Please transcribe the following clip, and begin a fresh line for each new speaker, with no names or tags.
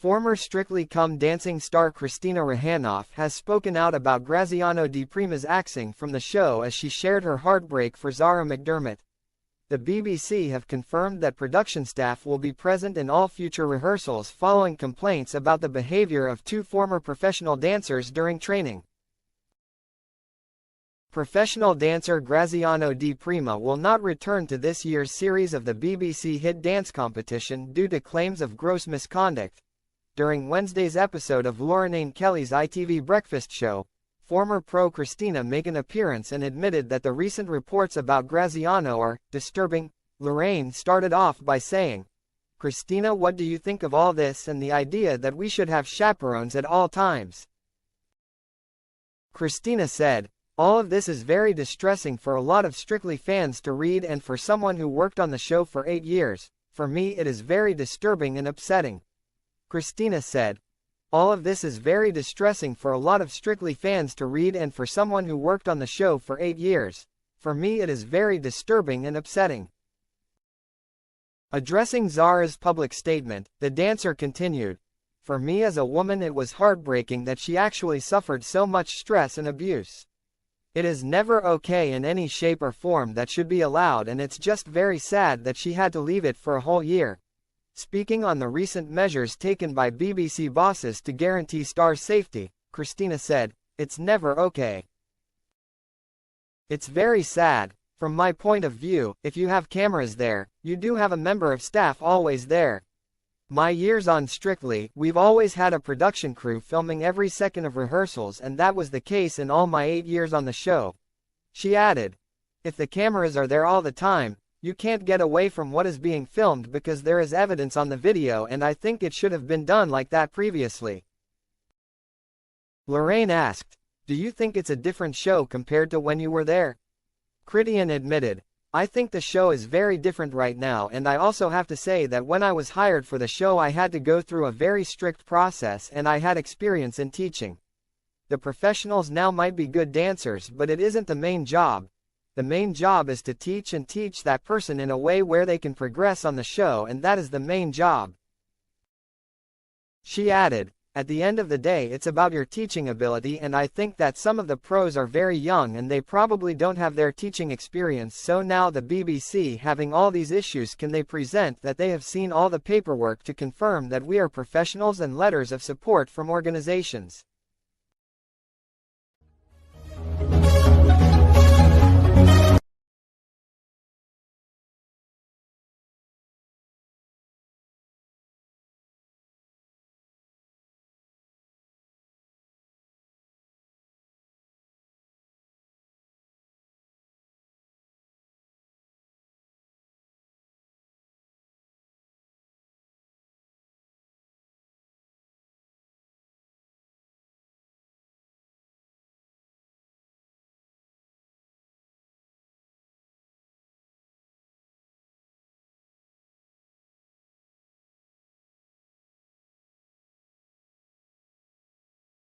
Former Strictly Come Dancing star Christina Rahanoff has spoken out about Graziano Di Prima's axing from the show as she shared her heartbreak for Zara McDermott. The BBC have confirmed that production staff will be present in all future rehearsals following complaints about the behavior of two former professional dancers during training. Professional dancer Graziano Di Prima will not return to this year's series of the BBC hit dance competition due to claims of gross misconduct. During Wednesday's episode of Lorraine Kelly's ITV Breakfast Show, former pro Christina made an appearance and admitted that the recent reports about Graziano are disturbing. Lorraine started off by saying, "Christina, what do you think of all this and the idea that we should have chaperones at all times?" Christina said, "All of this is very distressing for a lot of Strictly fans to read, and for someone who worked on the show for 8 years, for me it is very disturbing and upsetting." Christina said, "All of this is very distressing for a lot of Strictly fans to read, and for someone who worked on the show for 8 years, for me it is very disturbing and upsetting." Addressing Zara's public statement, the dancer continued, "For me as a woman it was heartbreaking that she actually suffered so much stress and abuse. It is never okay in any shape or form that should be allowed, and it's just very sad that she had to leave it for a whole year." Speaking on the recent measures taken by BBC bosses to guarantee stars' safety, Christina said, "It's never okay. It's very sad. From my point of view, if you have cameras there, you do have a member of staff always there. My years on Strictly, we've always had a production crew filming every second of rehearsals, and that was the case in all my 8 years on the show." She added, "If the cameras are there all the time, you can't get away from what is being filmed because there is evidence on the video, and I think it should have been done like that previously." Lorraine asked, "Do you think it's a different show compared to when you were there?" Christina admitted, "I think the show is very different right now, and I also have to say that when I was hired for the show I had to go through a very strict process and I had experience in teaching. The professionals now might be good dancers, but it isn't the main job. The main job is to teach and teach that person in a way where they can progress on the show, and that is the main job." She added, "At the end of the day it's about your teaching ability, and I think that some of the pros are very young and they probably don't have their teaching experience, so now the BBC having all these issues, can they present that they have seen all the paperwork to confirm that we are professionals and letters of support from organizations?"